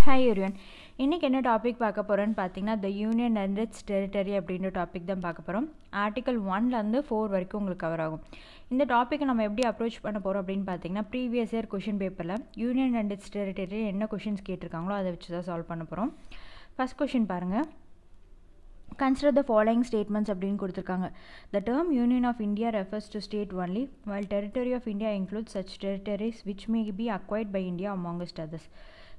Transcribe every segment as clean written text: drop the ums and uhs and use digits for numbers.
Hi everyone. இன்றைக்கி என்ன topic பார்க்க போகிறோன்னு பார்த்தீங்கன்னா the union and it's territory அப்படின்ற டாபிக் தான் பார்க்க போகிறோம். ஆர்டிகல் 1லேருந்து 4 வரைக்கும் உங்களுக்கு கவர் ஆகும். இந்த டாப்பிக்கை நம்ம எப்படி அப்ரோச் பண்ண போகிறோம் அப்படின்னு பார்த்தீங்கன்னா ப்ரீவியஸ் இயர் கொஷின் பேப்பரில் யூனியன் அண்ட் இட்ஸ் டெரிட்டரி என்ன கொஷின்ஸ் கேட்டிருக்காங்களோ அதை வச்சு தான் சால்வ் பண்ண போகிறோம். ஃபஸ்ட் கொஷின் பாருங்கள். Consider the following statements அப்படின்னு கொடுத்துருக்காங்க. The term Union of India refers to state only, while territory of India includes such territories which may be acquired by India amongst others.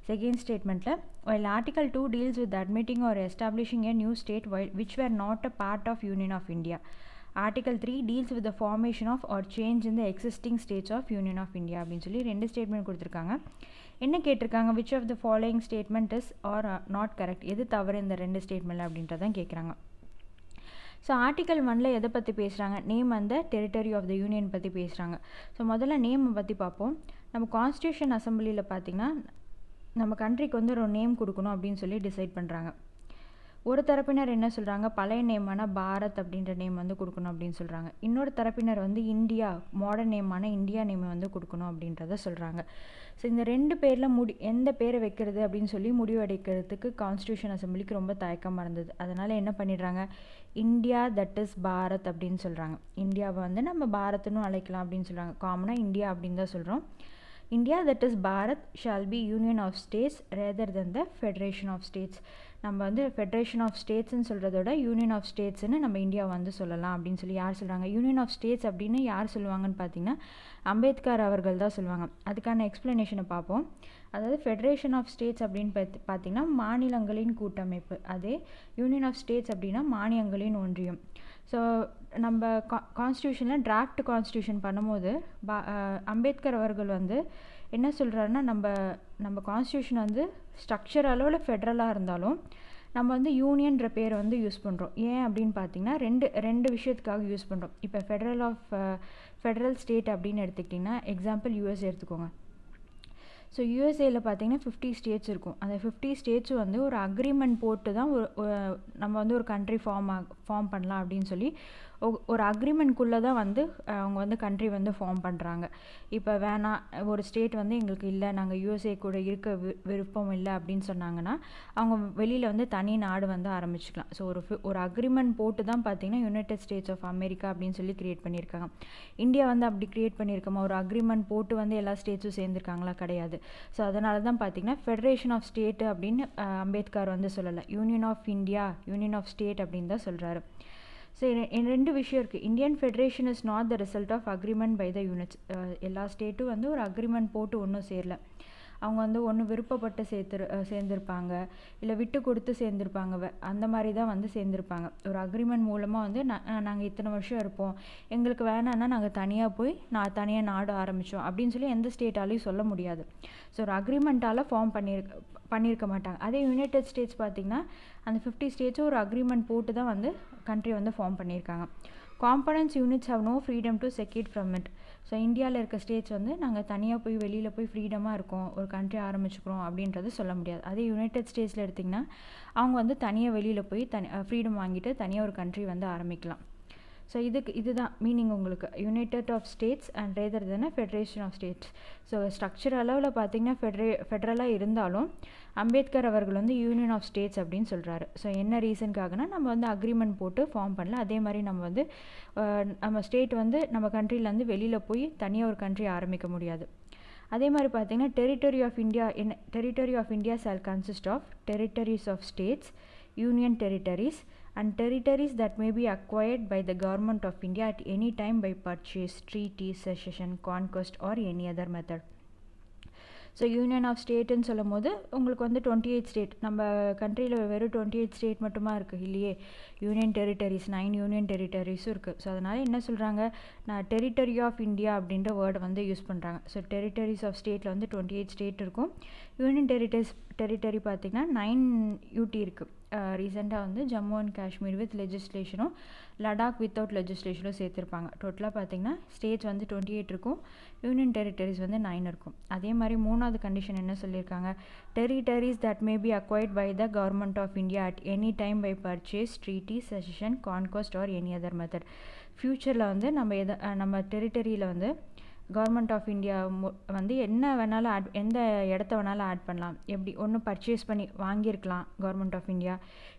Second statement, while Article 2 deals with admitting or establishing a new state which were not a part of Union of India, Article 3 deals with the formation of or change in the existing states of Union of India அப்படின்னு சொல்லி ரெண்டு statement கொடுத்துருக்காங்க. என்ன கேட்டிருக்காங்க, which of the following statement is or not correct, எது தவறு இந்த ரெண்டு ஸ்டேட்மெண்ட் அப்படின்றதான் கேட்குறாங்க. ஸோ ஆர்டிகல் 1ல் எதை பற்றி பேசுகிறாங்க, நேம் அந்த டெரிட்டரி ஆஃப் த யூனியன் பற்றி பேசுகிறாங்க. ஸோ முதல்ல நேமை பற்றி பார்ப்போம். நம்ம கான்ஸ்டியூஷன் அசம்பிளியில் பார்த்திங்கன்னா நம்ம கண்ட்ரிக்கு வந்து ஒரு நேம் கொடுக்கணும் அப்படின்னு சொல்லி டிசைட் பண்ணுறாங்க. ஒரு தரப்பினர் என்ன சொல்கிறாங்க, பழைய நேமான பாரத் அப்படின்ற நேம் வந்து கொடுக்கணும் அப்படின்னு சொல்கிறாங்க. இன்னொரு தரப்பினர் வந்து இந்தியா, மாடர்ன் நேமான இந்தியா நேமை வந்து கொடுக்கணும் அப்படின்றத சொல்கிறாங்க. ஸோ இந்த ரெண்டு பேரில் எந்த பேரை வைக்கிறது அப்படின்னு சொல்லி முடிவெடுக்கிறதுக்கு கான்ஸ்டியூஷன் அசம்பிளிக்கு ரொம்ப தயக்கமாக இருந்தது. அதனால் என்ன பண்ணிடுறாங்க, இந்தியா தட் இஸ் பாரத் அப்படின்னு சொல்கிறாங்க. இந்தியாவை வந்து நம்ம பாரத்னு அழைக்கலாம் அப்படின்னு சொல்கிறாங்க. காமனாக இந்தியா அப்படின்னு தான் சொல்கிறோம். India that is Bharat shall be union of states rather than the federation of states. நம்ம வந்து ஃபெடரேஷன் ஆஃப் ஸ்டேட்ஸ்ன்னு சொல்கிறதோட யூனியன் ஆஃப் ஸ்டேட்ஸ்ன்னு நம்ம இந்தியா வந்து சொல்லலாம் அப்படின்னு சொல்லி யார் சொல்கிறாங்க, யூனியன் ஆஃப் ஸ்டேட்ஸ் அப்படின்னு யார் சொல்லுவாங்கன்னு பார்த்தீங்கன்னா அம்பேத்கர் அவர்கள் தான் சொல்லுவாங்க. அதுக்கான எக்ஸ்ப்ளனேஷனை பார்ப்போம். அதாவது ஃபெடரேஷன் ஆஃப் ஸ்டேட்ஸ் அப்படின்னு பார்த்தீங்கன்னா மாநிலங்களின் கூட்டமைப்பு, அதே யூனியன் ஆஃப் ஸ்டேட்ஸ் அப்படின்னா மாநிலங்களின் ஒன்றியம். ஸோ நம்ம கான்ஸ்டியூஷனில் டிராஃப்ட் கான்ஸ்டியூஷன் பண்ணும்போது அம்பேத்கர் அவர்கள் வந்து என்ன சொல்கிறாருன்னா, நம்ம கான்ஸ்டியூஷன் வந்து ஸ்ட்ரக்சர் அளவில் ஃபெட்ரலாக இருந்தாலும் நம்ம வந்து யூனியன்ற பேரை வந்து யூஸ் பண்ணுறோம். ஏன் அப்படின்னு பார்த்தீங்கன்னா ரெண்டு விஷயத்துக்காக யூஸ் பண்ணுறோம். இப்போ ஃபெடரல் ஸ்டேட் அப்படின்னு எடுத்துக்கிட்டிங்கன்னா எக்ஸாம்பிள் யூஎஸ்ஏ எடுத்துக்கோங்க. ஸோ யூஎஸ்ஏயில் பார்த்தீங்கன்னா 50 ஸ்டேட்ஸ் இருக்கும். அந்த 50 ஸ்டேட்ஸும் வந்து ஒரு அக்ரிமெண்ட் போட்டு தான் நம்ம வந்து ஒரு கண்ட்ரி ஃபார்ம் பண்ணலாம் அப்படின்னு சொல்லி ஒரு அக்ரிமெண்ட்குள்ளே தான் வந்து அவங்க வந்து கண்ட்ரி வந்து ஃபார்ம் பண்ணுறாங்க. இப்போ வேணாம், ஒரு ஸ்டேட் வந்து எங்களுக்கு இல்லை, நாங்கள் யூஎஸ்ஏ கூட இருக்க விருப்பம் இல்லை அப்படின்னு சொன்னாங்கன்னா அவங்க வெளியில் வந்து தனி நாடு வந்து ஆரம்பிச்சுக்கலாம். ஸோ ஒரு அக்ரிமெண்ட் போட்டு தான் பார்த்தீங்கன்னா யுனைடெட் ஸ்டேட்ஸ் ஆஃப் அமெரிக்கா அப்படின்னு சொல்லி க்ரியேட் பண்ணியிருக்காங்க. இந்தியா வந்து அப்படி க்ரியேட் பண்ணியிருக்கோமா, ஒரு அக்ரிமெண்ட் போட்டு வந்து எல்லா ஸ்டேட்ஸும் சேர்ந்துருக்காங்களா, கிடையாது. ஸோ அதனால தான் பார்த்தீங்கன்னா ஃபெடரேஷன் ஆஃப் ஸ்டேட்டு அப்படின்னு அம்பேத்கர் வந்து சொல்லலை, union of India, union of state அப்படின்னு தான் சொல்கிறாரு. ஸோ ரெண்டு விஷயம் இருக்குது. Indian federation is not the result of agreement by the units. எல்லா ஸ்டேட்டும் வந்து ஒரு அக்ரிமெண்ட் போட்டு ஒன்றும் சேரல. அவங்க வந்து ஒன்று விருப்பப்பட்டு சேர்ந்துருப்பாங்க, இல்லை விட்டு கொடுத்து சேர்ந்துருப்பாங்க, அந்த மாதிரி தான் வந்து சேர்ந்துருப்பாங்க. ஒரு அக்ரிமெண்ட் மூலமாக வந்து நாங்கள் இத்தனை வருஷம் இருப்போம், எங்களுக்கு வேணான்னா நாங்கள் தனியாக நாடு ஆரம்பித்தோம் அப்படின்னு சொல்லி எந்த ஸ்டேட்டாலையும் சொல்ல முடியாது. ஸோ ஒரு அக்ரிமெண்ட்டால் ஃபார்ம் பண்ணியிருக்க மாட்டாங்க. அதே யுனைடெட் ஸ்டேட்ஸ் பார்த்திங்கன்னா அந்த 50 ஸ்டேட்ஸும் ஒரு அக்ரிமெண்ட் போட்டு தான் வந்து கண்ட்ரி வந்து ஃபார்ம் பண்ணியிருக்காங்க. Components units have no freedom to secede from it. So இந்தியாவில் இருக்க ஸ்டேட்ஸ் வந்து நாங்கள் தனியாக போய் வெளியில் போய் ஃப்ரீடமாக இருக்கோம், ஒரு கண்ட்ரி ஆரம்பிச்சுக்கிறோம் அப்படின்றது சொல்ல முடியாது. அதே யுனைடெட் ஸ்டேட்ஸில் எடுத்திங்கன்னா அவங்க வந்து தனியாக வெளியில் போய் ஃப்ரீடம் வாங்கிட்டு தனியாக ஒரு கண்ட்ரி வந்து ஆரம்பிக்கலாம். ஸோ இதுதான் மீனிங் உங்களுக்கு, united of states and rather than federation of states. So structure அளவில் பார்த்திங்கன்னா ஃபெடரலாக இருந்தாலும் அம்பேத்கர் அவர்கள் வந்து யூனியன் ஆஃப் ஸ்டேட்ஸ் அப்படின்னு சொல்கிறாரு. ஸோ என்ன ரீசனுக்காகனா நம்ம வந்து அக்ரிமெண்ட் போட்டு ஃபார்ம் பண்ணல, அதே மாதிரி நம்ம வந்து நம்ம ஸ்டேட் வந்து நம்ம கண்ட்ரிலேருந்து வெளியில் போய் தனியாக ஒரு கண்ட்ரி ஆரம்பிக்க முடியாது. அதே மாதிரி பார்த்திங்கன்னா territory of India shall consist of territories of states, union territories and territories that may be acquired by the government of India at any time by purchase, treaty, cession, conquest or any other method. So union of ஸ்டேட்டுன்னு சொல்லும் போது உங்களுக்கு வந்து 28 state, நம்ம கண்ட்ரியில் வெறும் 28 state மட்டுமா இருக்குது இல்லையே, யூனியன் டெரிட்டரிஸ் 9 யூனியன் டெரிட்டரிஸும் இருக்குது. ஸோ அதனால் என்ன சொல்கிறாங்க, நான் டெரிட்டரி ஆஃப் இந்தியா அப்படின்ற வேர்டை வந்து யூஸ் பண்ணுறாங்க. ஸோ டெரிட்டரிஸ் ஆஃப் ஸ்டேட்டில் வந்து 28 ஸ்டேட் இருக்கும். யூனியன் டெரிட்டரி பார்த்திங்கன்னா 9 யூடி இருக்குது. ரீசெண்டாக வந்து ஜம்மு அண்ட் காஷ்மீர் வித் லெஜிஸ்லேஷனும் லடாக் வித்தவுட் லெஜிஸ்லேஷனும் சேர்த்துருப்பாங்க. டோட்டலாக பார்த்திங்கன்னா ஸ்டேட்ஸ் வந்து 28 இருக்கும், யூனியன் டெரிட்டரிஸ் வந்து 9 இருக்கும். அதே மாதிரி மூணாவது கண்டிஷன் என்ன சொல்லியிருக்காங்க, territories that may be acquired by the government of India at any time by purchase, treaty, cession, conquest or any other method. ஃப்யூச்சரில் வந்து நம்ம டெரிட்டரியில் வந்து கவர்மெண்ட் ஆஃப் இந்தியா வந்து என்ன வேணாலும் எந்த இடத்த வேணாலும் ஆட் பண்ணலாம். எப்படி ஒன்று பர்ச்சேஸ் பண்ணி வாங்கியிருக்கலாம் கவர்மெண்ட் ஆஃப் இந்தியா,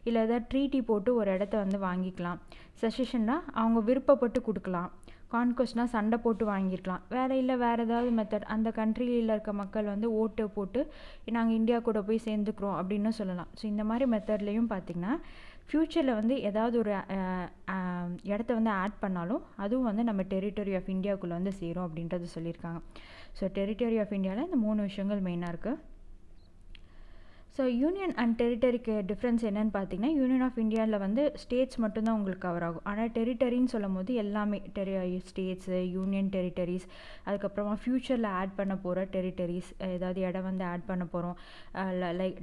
இல்லை ஏதாவது ட்ரீட்டி போட்டு ஒரு இடத்த வந்து வாங்கிக்கலாம். செஷன்னா அவங்க விருப்பப்பட்டு கொடுக்கலாம். கான்கொஸ்ட்னால் சண்டை போட்டு வாங்கியிருக்கலாம். வேறு ஏதாவது மெத்தட் அந்த கண்ட்ரியில் இருக்க மக்கள் வந்து ஓட்டு போட்டு நாங்கள் இந்தியா கூட போய் சேர்ந்துக்கிறோம் அப்படின்னு சொல்லலாம். ஸோ இந்த மாதிரி மெத்தட்லேயும் பார்த்திங்கன்னா ஃப்யூச்சரில் வந்து ஏதாவது ஒரு இடத்த வந்து ஆட் பண்ணாலும் அதுவும் வந்து நம்ம டெரிட்டரி ஆஃப் இந்தியாவுக்குள்ளே வந்து சேரும் அப்படின்றது சொல்லியிருக்காங்க. ஸோ டெரிட்டரி ஆஃப் இந்தியாவில் இந்த 3 விஷயங்கள் மெயினாக இருக்குது. ஸோ யூனியன் அண்ட் டெரிட்டரிக்கு டிஃப்ரென்ஸ் என்னென்னு பார்த்தீங்கன்னா, யூனியன் ஆஃப் இந்தியாவில் வந்து ஸ்டேட்ஸ் மட்டும்தான் உங்களுக்கு கவர் ஆகும். ஆனால் டெரிட்டரின்னு சொல்லும் போது எல்லாமே ஸ்டேட்ஸு, யூனியன் டெரிட்டரிஸ், அதுக்கப்புறமா ஃப்யூச்சரில் ஆட் பண்ண போகிற டெரிட்டரிஸ், ஏதாவது இடம் வந்து ஆட் பண்ண போகிறோம் லைக்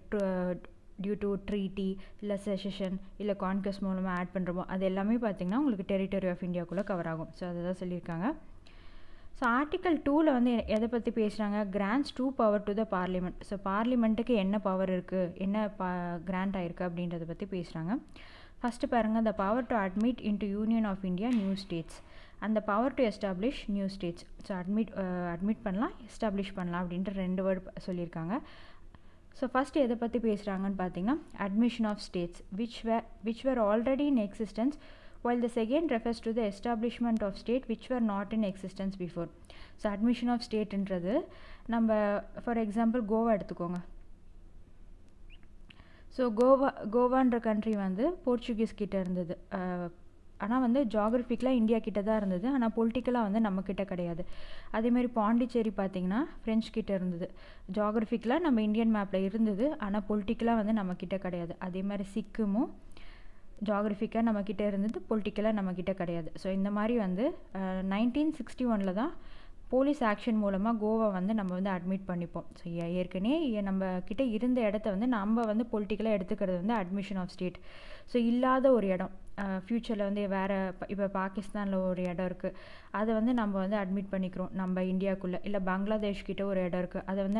டியூ டு ட்ரீட்டி இல்லை செஷன் இல்லை கான்கஸ் மூலமாக ஆட் பண்ணுறோமோ அது எல்லாமே பார்த்திங்கன்னா உங்களுக்கு டெரிட்டரி ஆஃப் இந்தியாவுக்குள்ளே கவர் ஆகும். ஸோ அதை தான் சொல்லியிருக்காங்க. ஸோ ஆர்டிக்கல் 2ல் வந்து எதை பற்றி பேசுகிறாங்க, grants to power to the parliament. So பார்லிமெண்ட்டுக்கு என்ன பவர் இருக்குது, என்ன கிராண்ட் ஆகிருக்கு அப்படின்றத பற்றி பேசுகிறாங்க. ஃபஸ்ட்டு பாருங்கள், the power to admit into union of India new states அந்த power to establish new states. So admit பண்ணலாம், எஸ்டாப்ளிஷ் பண்ணலாம் அப்படின்ற 2 வேர்டு சொல்லியிருக்காங்க. ஸோ ஃபஸ்ட்டு எதை பற்றி பேசுகிறாங்கன்னு பார்த்தீங்கன்னா, admission of states which were already in existence, while the second refers to the establishment of state which were not in existence before. So admission of ஸ்டேட்ன்றது நம்ம ஃபார் எக்ஸாம்பிள் கோவா எடுத்துக்கோங்க. So கோவான்ற country வந்து Portuguese கிட்டே இருந்தது. ஆனால் வந்து ஜாகிரபிக்கலாக India கிட்ட தான் இருந்தது, ஆனால் பொலிட்டிக்கலாக வந்து நம்மக்கிட்ட கிடையாது. அதேமாதிரி பாண்டிச்சேரி பார்த்திங்கன்னா ஃப்ரெஞ்ச் கிட்டே இருந்தது. ஜாகிரபிக்கலாக நம்ம இந்தியன் மேப்பில் இருந்தது, ஆனால் பொலிட்டிக்கலாக வந்து நம்மக்கிட்ட கிடையாது. அதே மாதிரி சிக்கிமும் ஜாகிரபிக்காக நம்மக்கிட்ட இருந்தது, பொலிட்டிக்கலாக நம்மக்கிட்ட கிடையாது. ஸோ இந்த மாதிரி வந்து 1961 தான் போலீஸ் ஆக்ஷன் மூலமாக கோவா வந்து நம்ம வந்து அட்மிட் பண்ணிப்போம். ஸோ ஏற்கனவே நம்ம கிட்ட இருந்த இடத்த வந்து நம்ம வந்து பொலிட்டிக்கலாக எடுத்துக்கிறது வந்து அட்மிஷன் ஆஃப் ஸ்டேட். ஸோ இல்லாத ஒரு இடம் ஃப்யூச்சரில் வந்து வேறு இப்போ பாகிஸ்தானில் ஒரு இடம் இருக்குது, அதை வந்து நம்ம வந்து அட்மிட் பண்ணிக்கிறோம் நம்ம இந்தியாவுக்குள்ளே. இல்லை பங்களாதேஷ் கிட்ட ஒரு இடம் இருக்குது, அதை வந்து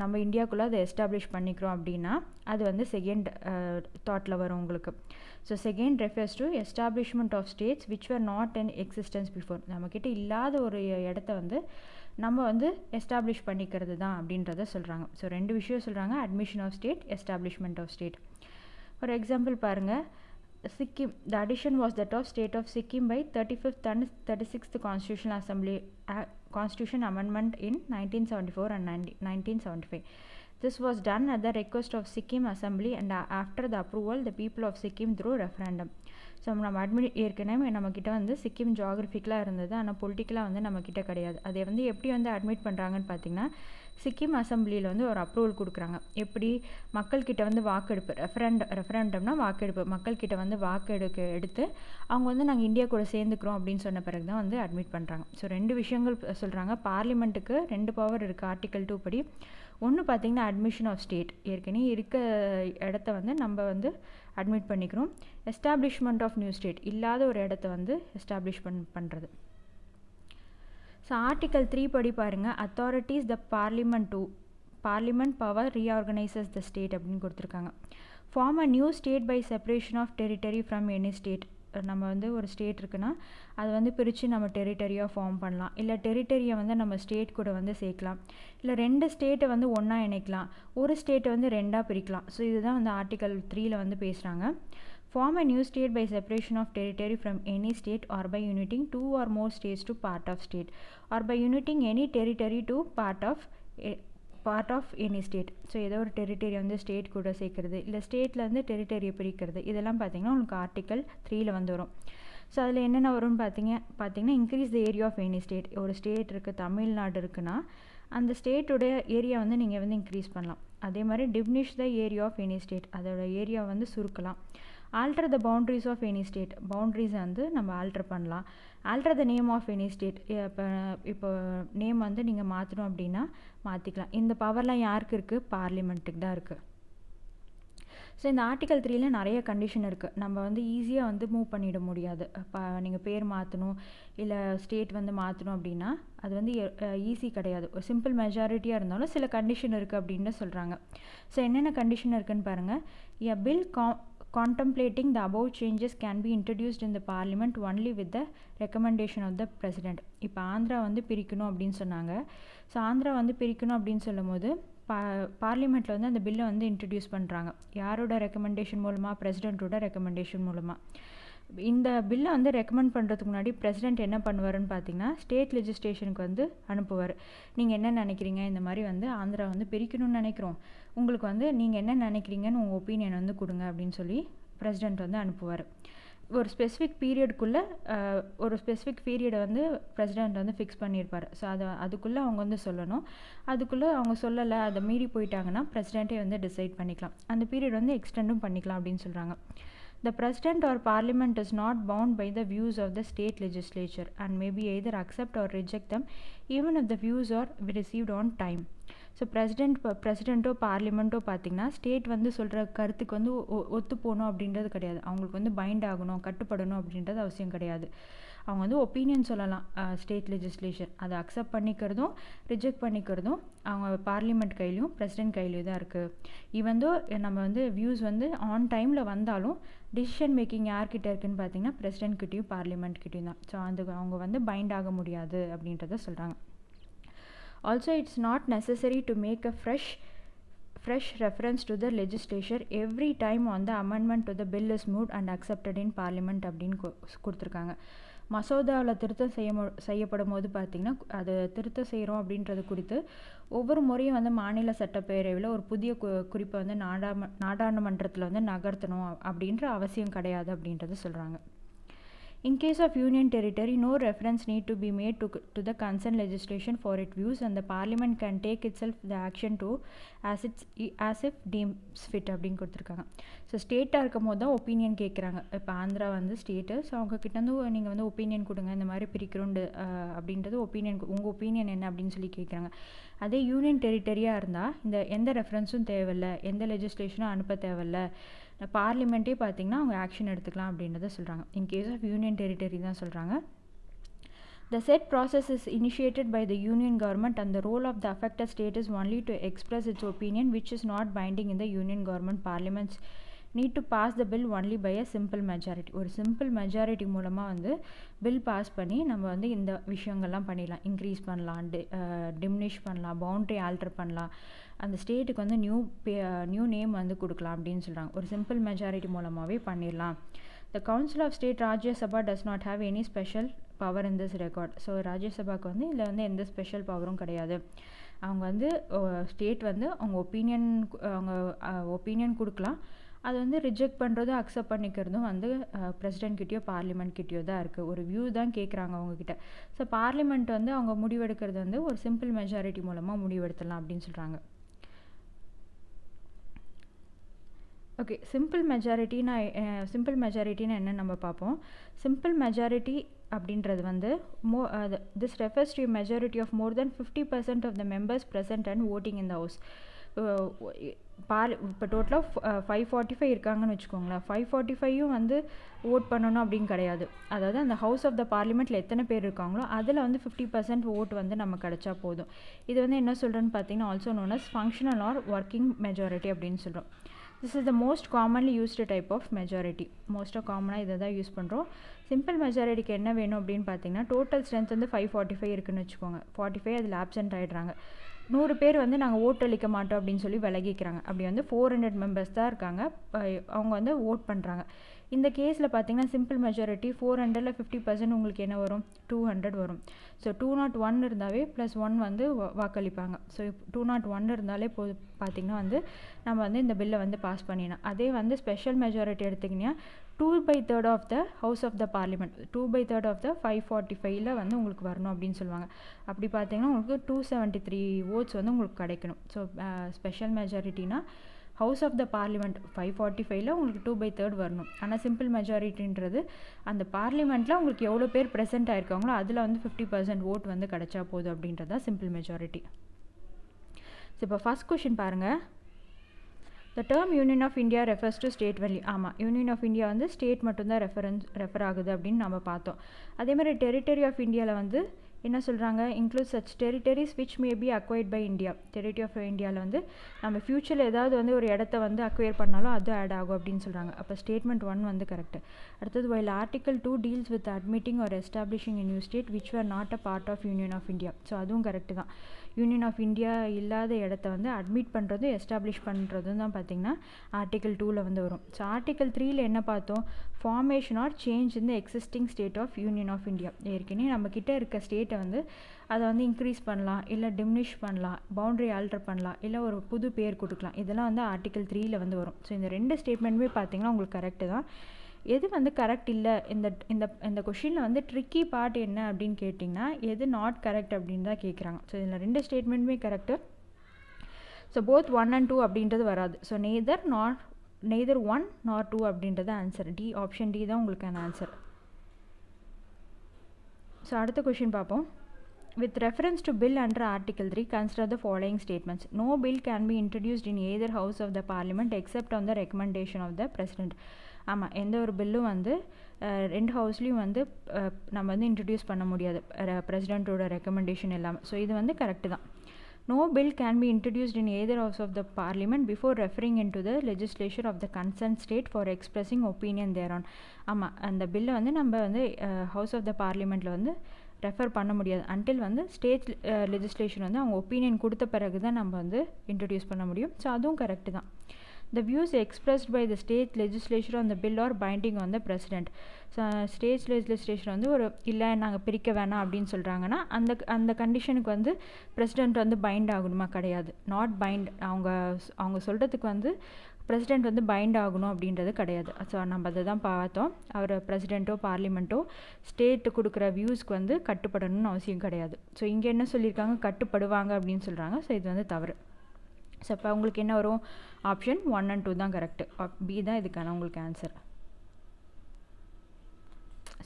நம்ம இந்தியாவுக்குள்ளே அதை எஸ்டாப்ளிஷ் பண்ணிக்கிறோம் அப்படின்னா அது வந்து செகண்ட் தாட்டில் வரும் உங்களுக்கு. So second refers to establishment of states which were not in existence before. நம்மக்கிட்ட இல்லாத ஒரு இடத்த வந்து நம்ம வந்து எஸ்டாப்ளிஷ் பண்ணிக்கிறது தான் அப்படின்றத சொல்கிறாங்க. ஸோ 2 விஷயம் சொல்கிறாங்க, admission of state, establishment of state. For example பாருங்கள், Sikkim, the addition was that of state of Sikkim by 35th and 36th Constitutional Assembly Constitution Amendment in 1974 and 1975. This was done at the request of Sikkim Assembly and after the approval the people of Sikkim through referendum. So நம்ம ஏற்கனவே நம்மக்கிட்ட வந்து சிக்கிம் ஜாகிரபிக்கலாக இருந்தது, ஆனால் பொலிட்டிக்கலாக வந்து நம்மக்கிட்ட கிடையாது. அதை வந்து எப்படி வந்து அட்மிட் பண்ணுறாங்கன்னு பார்த்தீங்கன்னா, சிக்கிம் அசம்பிளியில் வந்து ஒரு அப்ரூவல் கொடுக்குறாங்க. எப்படி மக்கள்கிட்ட வந்து வாக்கெடுப்பு, ரெஃபரண்டம்னா வாக்கெடுப்பு, மக்கள்கிட்ட வந்து எடுத்து அவங்க வந்து நாங்கள் இந்தியா கூட சேர்ந்துக்கிறோம் அப்படின்னு சொன்ன பிறகு தான் வந்து அட்மிட் பண்ணுறாங்க. ஸோ 2 விஷயங்கள் சொல்கிறாங்க. பார்லிமெண்ட்டுக்கு 2 பவர் இருக்குது ஆர்டிக்கல் 2 படி. ஒன்று பார்த்திங்கன்னா அட்மிஷன் ஆஃப் ஸ்டேட், ஏற்கனவே இருக்க இடத்த வந்து நம்ம வந்து அட்மிட் பண்ணிக்கிறோம். எஸ்டாப்ளிஷ்மெண்ட் ஆஃப் நியூ ஸ்டேட், இல்லாத ஒரு இடத்த வந்து எஸ்டாப்ளிஷ் பண்ணுறது. ஸோ ஆர்டிக்கல் 3 படி பாருங்கள், authorities the parliament power reorganises the state அப்படின்னு கொடுத்துருக்காங்க. Form a new state by separation of territory from any state. நம்ம வந்து ஒரு ஸ்டேட் இருக்குன்னா அதை வந்து பிரித்து நம்ம டெரிட்டரியாக ஃபார்ம் பண்ணலாம். இல்லை டெரிட்டரியை வந்து நம்ம ஸ்டேட் கூட வந்து சேர்க்கலாம். இல்லை 2 ஸ்டேட்டை வந்து ஒன்றா இணைக்கலாம், ஒரு ஸ்டேட்டை வந்து 2ஆக பிரிக்கலாம். ஸோ இதுதான் வந்து ஆர்டிக்கல் 3ல் வந்து பேசுகிறாங்க. Form a new state by separation of territory from any state or by uniting 2 or more states to part of state or by uniting any territory to part of any state. So ஏதோ ஒரு territory வந்து state கூட சேர்க்குறது, இல்லை ஸ்டேட்லேருந்து டெரிட்டரியை பிரிக்கிறது, இதெல்லாம் பார்த்திங்கன்னா உங்களுக்கு article 3ல் வந்து வரும். ஸோ அதில் என்னென்ன வரும்னு பார்த்தீங்கன்னா increase the area of any state. ஒரு ஸ்டேட் இருக்குது, தமிழ்நாடு இருக்குன்னா அந்த ஸ்டேட்டுடைய ஏரியா வந்து நீங்கள் வந்து இன்க்ரீஸ் பண்ணலாம். அதே மாதிரி diminish the area of any state, அதோட ஏரியா வந்து சுருக்கலாம். Alter the boundaries of any state, பவுண்ட்ரிஸை வந்து நம்ம ஆல்டர் பண்ணலாம். Alter the name of any state, இப்போ நேம் வந்து நீங்கள் மாற்றணும் அப்படின்னா மாற்றிக்கலாம். இந்த பவர்லாம் யாருக்கு இருக்குது? பார்லிமெண்ட்டுக்கு தான் இருக்குது. ஸோ இந்த ஆர்டிக்கல் 3ல் நிறைய கண்டிஷன் இருக்குது. நம்ம வந்து ஈஸியாக வந்து மூவ் பண்ணிட முடியாது. நீங்கள் பேர் மாற்றணும் இல்லை ஸ்டேட் வந்து மாற்றணும் அப்படின்னா அது வந்து ஈஸி கிடையாது. ஒரு சிம்பிள் மெஜாரிட்டியாக இருந்தாலும் சில கண்டிஷன் இருக்குது அப்படின்னு சொல்கிறாங்க. ஸோ என்னென்ன கண்டிஷன் இருக்குதுன்னு பாருங்கள். எ bill contemplating the above changes can be introduced in the parliament only with the recommendation of the president. இப்போ ஆந்திரா வந்து பிரிக்கணும் அப்படின்னு சொன்னாங்க. ஸோ ஆந்திரா வந்து பிரிக்கணும் அப்படின்னு சொல்லும் போது பார்லிமெண்ட்டில் வந்து அந்த பில்லை வந்து இன்ட்ரடியூஸ் பண்ணுறாங்க. யாரோட ரெக்கமெண்டேஷன் மூலமாக? பிரசிடெண்ட்டோட ரெக்கமெண்டேஷன் மூலமாக. இந்த பில்லை வந்து ரெக்கமெண்ட் பண்ணுறதுக்கு முன்னாடி பிரசிடெண்ட் என்ன பண்ணுவாருன்னு பார்த்தீங்கன்னா, ஸ்டேட் லெஜிஸ்லேஷனுக்கு வந்து அனுப்புவார். நீங்கள் என்ன நினைக்கிறீங்க, இந்த மாதிரி வந்து ஆந்திரா வந்து பிரிக்கணும்னு நினைக்கிறோம், உங்களுக்கு வந்து நீங்கள் என்ன நினைக்கிறீங்கன்னு உங்கள் ஒப்பீனியன் வந்து கொடுங்க அப்படின்னு சொல்லி பிரசிடெண்ட் வந்து அனுப்புவார். ஒரு ஸ்பெசிஃபிக் பீரியடுக்குள்ளே ஒரு ஸ்பெசிஃபிக் பீரியடை வந்து பிரசிடெண்ட் வந்து ஃபிக்ஸ் பண்ணியிருப்பார். ஸோ அதுக்குள்ளே அவங்க வந்து சொல்லணும். அதுக்குள்ளே அவங்க சொல்லலை, அதை மீறி போயிட்டாங்கன்னா பிரசிடெண்ட்டே வந்து டிசைட் பண்ணிக்கலாம். அந்த பீரியட் வந்து எக்ஸ்டெண்டும் பண்ணிக்கலாம் அப்படின்னு சொல்கிறாங்க. The president or parliament is not bound by the views of the state legislature and may be either accept or reject them even if the views are received on time. So பிரசிடெண்ட்டோ பார்லிமெண்ட்டோ பார்த்திங்கன்னா state வந்து சொல்கிற கருத்துக்கு வந்து ஒத்து போகணும் அப்படின்றது கிடையாது. அவங்களுக்கு வந்து பைண்ட் ஆகணும், கட்டுப்படணும் அப்படின்றது அவசியம் கிடையாது. அவங்க வந்து ஒப்பீனியன் சொல்லலாம். ஸ்டேட் லெஜிஸ்லேஷன் அதை அக்செப்ட் பண்ணிக்கிறதும் ரிஜெக்ட் பண்ணிக்கிறதும் அவங்க பார்லிமெண்ட் கையிலையும் பிரசிடெண்ட் கையிலையும் தான் இருக்குது. ஈவந்தோ நம்ம வந்து வியூஸ் வந்து ஆன் டைமில் வந்தாலும் டிசிஷன் மேக்கிங் யார்கிட்ட இருக்குதுன்னு பார்த்தீங்கன்னா பிரசிடெண்ட்கிட்டையும் பார்லிமெண்ட்கிட்டையும் தான். ஸோ அவங்க வந்து பைண்ட் ஆக முடியாது அப்படின்றத சொல்கிறாங்க. Also, it's not necessary to make a fresh reference to the legislature every time on the amendment to the bill is moved and accepted in parliament அப்படின்னு கொடுத்துருக்காங்க. மசோதாவில் திருத்தம் செய்யப்படும் போது பார்த்திங்கன்னா அது திருத்தம் செய்கிறோம் அப்படின்றது குறித்து ஒவ்வொரு முறையும் வந்து மாநில சட்டப்பேரவையில் ஒரு புதிய குறிப்பை வந்து நாடாளுமன்றத்தில் வந்து நகர்த்தணும் அப்படின்ற அவசியம் கிடையாது அப்படின்றத சொல்கிறாங்க. In case of union territory, no reference need to be made to the concerned legislation for its views, and the parliament can take itself the action to as if deems fit அப்படின்னு கொடுத்துருக்காங்க. So ஸ்டேட்டாக இருக்கும் போது தான் opinion கேட்குறாங்க. இப்போ ஆந்திரா வந்து state, so அவங்க கிட்ட வந்து நீங்கள் வந்து ஒப்பீனியன் கொடுங்க, இந்த மாதிரி பிரிக்கிறோண்டு அப்படின்றது ஒப்பீனியன், உங்கள் ஒப்பீனியன் என்ன அப்படின்னு சொல்லி கேட்குறாங்க. அதே யூனியன் டெரிட்டரியாக இருந்தால் இந்த எந்த ரெஃபரன்ஸும் தேவையில்லை, எந்த லெஜிஸ்லேஷனும் அனுப்ப தேவையில்லை, பார்லிமெண்ட்டே பார்த்திங்கன்னா அவங்க ஆக்ஷன் எடுத்துக்கலாம் அப்படின்றத சொல்கிறாங்க. In case of union territory தான் சொல்கிறாங்க. The said process is initiated by the union government and the role of the affected state is only to express its opinion, which is not binding in the union government. Parliaments need to pass the bill only by a simple majority. ஒரு simple majority மூலமாக வந்து bill pass பண்ணி நம்ம வந்து இந்த விஷயங்கள்லாம் பண்ணிடலாம். Increase பண்ணலாம், டிமினிஷ் பண்ணலாம், பவுண்ட்ரி ஆல்டர் பண்ணலாம், அந்த ஸ்டேட்டுக்கு வந்து நியூ நேம் வந்து கொடுக்கலாம் அப்படின்னு சொல்கிறாங்க. ஒரு சிம்பிள் மெஜாரிட்டி மூலமாகவே பண்ணிடலாம். The Council of State Rajya Sabha does not have any special power in this record. So ராஜ்யசபாவுக்கு வந்து இதில் வந்து எந்த ஸ்பெஷல் பவரும் கிடையாது. அவங்க வந்து ஸ்டேட் வந்து அவங்க ஒப்பீனியன் கொடுக்கலாம். அது வந்து ரிஜெக்ட் பண்ணுறதும் அக்செப்ட் பண்ணிக்கிறதும் வந்து பிரசிடென்ட் கிட்டேயோ பார்லிமெண்ட் கிட்டேயோ தான் இருக்குது. ஒரு வியூ தான் கேட்குறாங்க அவங்கக்கிட்ட. ஸோ பார்லிமெண்ட் வந்து அவங்க முடிவெடுக்கிறது வந்து ஒரு சிம்பிள் மெஜாரிட்டி மூலமாக முடிவெடுத்துடலாம் அப்படின்னு சொல்கிறாங்க. ஓகே, சிம்பிள் மெஜாரிட்டினா என்ன நம்ம பார்ப்போம். சிம்பிள் மெஜாரிட்டி அப்படின்றது வந்து this refers to majority of more than 50% of the members present and voting in the house. இப்போ டோட்டலாக 545 இருக்காங்கன்னு வச்சுக்கோங்களேன். 545யும் வந்து ஓட் பண்ணணும் அப்படின்னு கிடையாது. அதாவது அந்த ஹவுஸ் ஆஃப் த பார்லிமெண்ட்டில் எத்தனை பேர் இருக்காங்களோ அதில் வந்து 50% ஓட் வந்து நம்ம கிடச்சா போதும். இது வந்து என்ன சொல்கிறேன்னு பார்த்தீங்கன்னா also known as functional or working majority அப்படின்னு சொல்கிறோம். This is the most commonly used type of majority. மோஸ்ட்டாக காமனாக இதை தான் யூஸ் பண்ணுறோம். சிம்பிள் மெஜாரிட்டிக்கு என்ன வேணும் அப்படின்னு பார்த்தீங்கன்னா டோட்டல் ஸ்ட்ரென்த் வந்து 545 இருக்குன்னு வச்சுக்கோங்க. 45 அதில் ஆப்சென்ட் ஆகிடுறாங்க. 100 பேர் வந்து நாங்கள் ஓட் அளிக்க மாட்டோம் அப்படின்னு சொல்லி விலகிக்கிறாங்க. அப்படி வந்து 400 மெம்பர்ஸ் தான் இருக்காங்க, அவங்க வந்து ஓட் பண்ணுறாங்க. இந்த கேஸில் பார்த்தீங்கன்னா சிம்பிள் மெஜாரிட்டி 400ல் 50% உங்களுக்கு என்ன வரும்? 200 வரும். ஸோ 201 இருந்தாவே +1 வந்து வாக்களிப்பாங்க. ஸோ 201 இருந்தாலே பார்த்திங்கன்னா வந்து நம்ம வந்து இந்த பில்லை வந்து பாஸ் பண்ணிடலாம். அதே வந்து ஸ்பெஷல் மெஜாரிட்டி எடுத்திங்கன்னா 2/3 of the house of the parliament, 2/3 of the 545ல் வந்து உங்களுக்கு வரணும் அப்படின்னு சொல்லுவாங்க. அப்படி பார்த்தீங்கன்னா உங்களுக்கு 273 ஓட்ஸ் வந்து உங்களுக்கு கிடைக்கணும். ஸோ ஸ்பெஷல் மெஜாரிட்டினா ஹவுஸ் ஆஃப் த பார்லிமெண்ட் 545ல் உங்களுக்கு 2/3 வரணும். ஆனால் சிம்பிள் மெஜாரிட்டின்றது அந்த பார்லிமெண்ட்டில் உங்களுக்கு எவ்வளோ பேர் ப்ரெசென்ட் ஆகிருக்காங்களோ அதில் வந்து 50% ஓட் வந்து கிடச்சா போதும் அப்படின்றது தான் சிம்பிள் மெஜாரிட்டி. ஸோ இப்போ ஃபஸ்ட் கொஷின் பாருங்கள். The term Union of India refers to state only. ஆமாம், யூனியன் ஆஃப் இந்தியா வந்து ஸ்டேட் மட்டும்தான் ரெஃபர் ஆகுது அப்படின்னு நம்ம பார்த்தோம். அதே மாதிரி டெரிட்டரி ஆஃப் இந்தியாவில் வந்து என்ன சொல்கிறாங்க, include such territories which may be acquired by India. Territory of இந்தியாவில் வந்து நம்ம ஃப்யூச்சரில் ஏதாவது வந்து ஒரு இடத்த வந்து அக்வயர் பண்ணாலும் அது ஆட் ஆகும் அப்படின்னு சொல்கிறாங்க. அப்போ ஸ்டேட்மெண்ட் 1 வந்து கரெக்டு. அடுத்தது, while article 2 deals with admitting or establishing a new state which were not a part of Union of India. So அதுவும் கரெக்டு தான். யூனியன் ஆஃப் இந்தியா இல்லாத இடத்த வந்து அட்மிட் பண்ணுறதும் எஸ்டாப்ளிஷ் பண்ணுறதும் தான் பார்த்திங்கன்னா ஆர்டிகல் 2ல் வந்து வரும். ஸோ ஆர்டிகல் 3ல் என்ன பார்த்தோம், formation or change in the existing state of union of India. ஏற்கனவே நம்மக்கிட்ட இருக்க ஸ்டேட்டை வந்து அதை வந்து இன்க்ரீஸ் பண்ணலாம், இல்லை டிமினிஷ் பண்ணலாம், பவுண்ட்ரி ஆல்டர் பண்ணலாம், இல்லை ஒரு புது பேர் கொடுக்கலாம். இதெல்லாம் வந்து ஆர்டிகல் 3ல் வந்து வரும். ஸோ இந்த 2 ஸ்டேட்மெண்ட்டுமே பார்த்திங்கன்னா உங்களுக்கு கரெக்டு தான். எது வந்து கரெக்ட் இல்லை, இந்த இந்த இந்த கொஷினில் வந்து ட்ரிக்கி பார்ட் என்ன அப்படின்னு கேட்டிங்கன்னா எது நாட் கரெக்ட் அப்படின்னு தான் கேட்குறாங்க. ஸோ இதில் 2 ஸ்டேட்மெண்ட்டுமே கரெக்டு. ஸோ போத் 1 and 2 அப்படின்றது வராது. ஸோ நெய்தர் 1 nor 2 அப்படின்றது ஆன்சர். டி, ஆப்ஷன் டி தான் உங்களுக்கான ஆன்சர். ஸோ அடுத்த கொஷின் பார்ப்போம். With reference to bill under Article 3, consider the following statements. No bill can be introduced in either house of the parliament except on the recommendation of the president. ஆமாம், எந்த ஒரு பில்லும் வந்து 2 ஹவுஸ்லேயும் வந்து நம்ம வந்து introduce பண்ண முடியாது பிரசிடெண்ட்டோட ரெக்கமெண்டேஷன் இல்லாமல். ஸோ இது வந்து கரெக்டு தான். No bill can be introduced in either house of the parliament before referring into the legislature of the concerned state for expressing opinion thereon. ஆமாம், அந்த பில்லை வந்து நம்ம வந்து ஹவுஸ் ஆஃப் த பார்லிமெண்ட்டில் வந்து ரெஃபர் பண்ண முடியாது அன்டில் வந்து ஸ்டேட் லெஜிஸ்லேஷன் வந்து அவங்க ஒப்பீனியன் கொடுத்த பிறகு தான் நம்ம வந்து இன்ட்ரடியூஸ் பண்ண முடியும். ஸோ அதுவும் கரெக்டு தான். The views expressed by the state legislature on the bill are binding on the president. So state legislation வந்து ஒரு இல்லை நாங்கள் பிரிக்க வேணாம் அப்படின்னு சொல்கிறாங்கன்னா அந்த கண்டிஷனுக்கு வந்து பிரசிடெண்ட் வந்து பைண்ட் ஆகணுமா? கிடையாது. Not bind. அவங்க சொல்கிறதுக்கு வந்து பிரசிடெண்ட் வந்து பைண்ட் ஆகணும் அப்படின்றது கிடையாது. ஸோ நம்ம அதை தான் பார்த்தோம். அவர் பிரசிடெண்ட்டோ பார்லிமெண்ட்டோ ஸ்டேட்டு கொடுக்குற வியூஸ்க்கு வந்து கட்டுப்படணும்னு அவசியம் கிடையாது. ஸோ இங்கே என்ன சொல்லியிருக்காங்க, கட்டுப்படுவாங்க அப்படின்னு சொல்கிறாங்க. ஸோ இது வந்து தவறு. ஸோ இப்போ உங்களுக்கு என்ன வரும், ஆப்ஷன் 1 and 2 தான் கரெக்டு. பி தான் இதுக்கான உங்களுக்கு ஆன்சர்.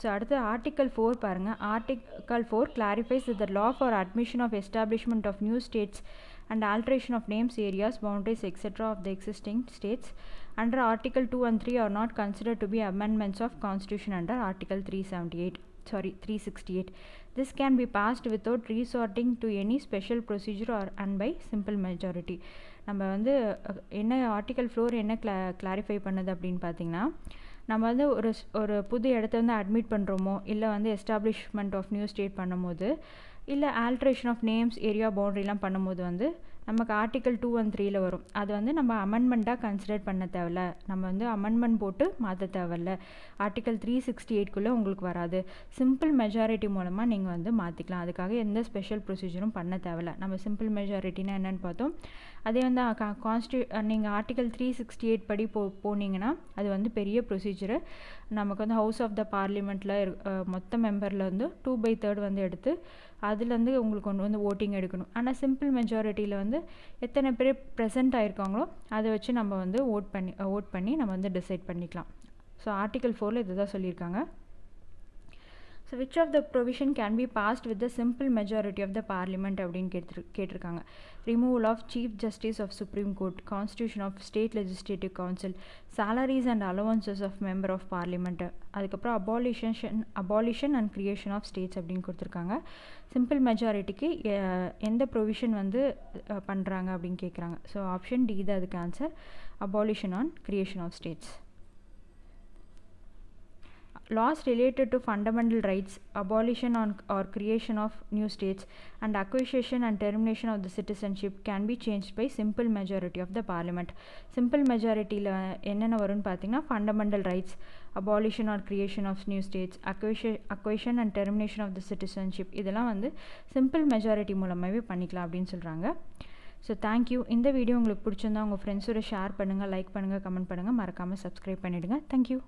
ஸோ அடுத்து ஆர்டிக்கல் 4 பாருங்கள். Article 4 clarifies that the law for admission of establishment of new states and alteration of names, areas, boundaries, etc. of the existing states under Article 2 and 3 are not considered to be amendments of Constitution under Article 368. This can be passed without resorting to any special procedure and by simple majority. நம்ம வந்து என்ன article 4 என்ன clarify பண்ணுது அப்படின்னு பார்த்தீங்கன்னா, நம்ம வந்து ஒரு புது இடத்த வந்து அட்மிட் பண்ணுறோமோ, இல்லை வந்து எஸ்டாப்ளிஷ்மெண்ட் ஆஃப் நியூ ஸ்டேட் பண்ணும்போது, இல்லை ஆல்ட்ரேஷன் ஆஃப் நேம்ஸ், ஏரியா, பவுண்ட்ரிலாம் பண்ணும்போது வந்து நமக்கு ஆர்டிக்கல் 2 and 3ல் வரும். அது வந்து நம்ம அமெண்ட்மெண்ட்டாக கன்சிடர் பண்ண தேவையில்ல. நம்ம வந்து அமெண்ட்மெண்ட் போட்டு மாற்ற தேவையில்ல. ஆர்டிக்கல் 368க்குள்ளே உங்களுக்கு வராது. சிம்பிள் மெஜாரிட்டி மூலமாக நீங்கள் வந்து மாற்றிக்கலாம். அதுக்காக எந்த ஸ்பெஷல் ப்ரொசீஜரும் பண்ண தேவையில்ல. நம்ம சிம்பிள் மெஜாரிட்டினா என்னென்னு பார்த்தோம். அதே வந்து நீங்கள் ஆர்டிக்கல் 368 படி போனீங்கன்னா அது வந்து பெரிய ப்ரொசீஜரு. நமக்கு வந்து ஹவுஸ் ஆஃப் த பார்லிமெண்ட்டில் மொத்த மெம்பரில் வந்து 2/3 வந்து எடுத்து அதுலேருந்து உங்களுக்கு ஒன்று வந்து ஓட்டிங் எடுக்கணும். ஆனால் சிம்பிள் மெஜாரிட்டியில் வந்து எத்தனை பேர் ப்ரெசென்ட் ஆகிருக்காங்களோ அதை வச்சு நம்ம வந்து ஓட் பண்ணி நம்ம வந்து டிசைட் பண்ணிக்கலாம். ஸோ ஆர்டிக்கல் 4ல் இது தான் சொல்லியிருக்காங்க. So which of the provision can be passed with the simple majority of the parliament அப்படின்னு கேட்டிருக்காங்க. Removal of chief justice of supreme court, constitution of state legislative council, salaries and allowances of member of parliament, அதுக்கப்புறம் abolition and creation of states அப்படின்னு கொடுத்துருக்காங்க. Simple மெஜாரிட்டிக்கு எந்த provision வந்து பண்ணுறாங்க அப்படின்னு கேட்குறாங்க. ஸோ ஆப்ஷன் டி தான் அதுக்கு answer, abolition on creation of states. Laws related to fundamental rights, abolition or creation of new states, and acquisition and termination of the citizenship can be changed by simple majority of the parliament. Simple majority என்னென்ன வரும்னு பார்த்தீங்கன்னா, fundamental rights, abolition or creation of new states, acquisition and termination of the citizenship, இதெல்லாம் வந்து simple majority மூலமாகவே பண்ணிக்கலாம் அப்படின்னு சொல்கிறாங்க. So thank you. இந்த வீடியோ உங்களுக்கு பிடிச்சிருந்தா உங்கள் ஃப்ரெண்ட்ஸோட ஷேர் பண்ணுங்கள், லைக் பண்ணுங்கள், கமெண்ட் பண்ணுங்கள், மறக்காமல் சப்ஸ்கிரைப் பண்ணிவிடுங்க. தேங்க்யூ.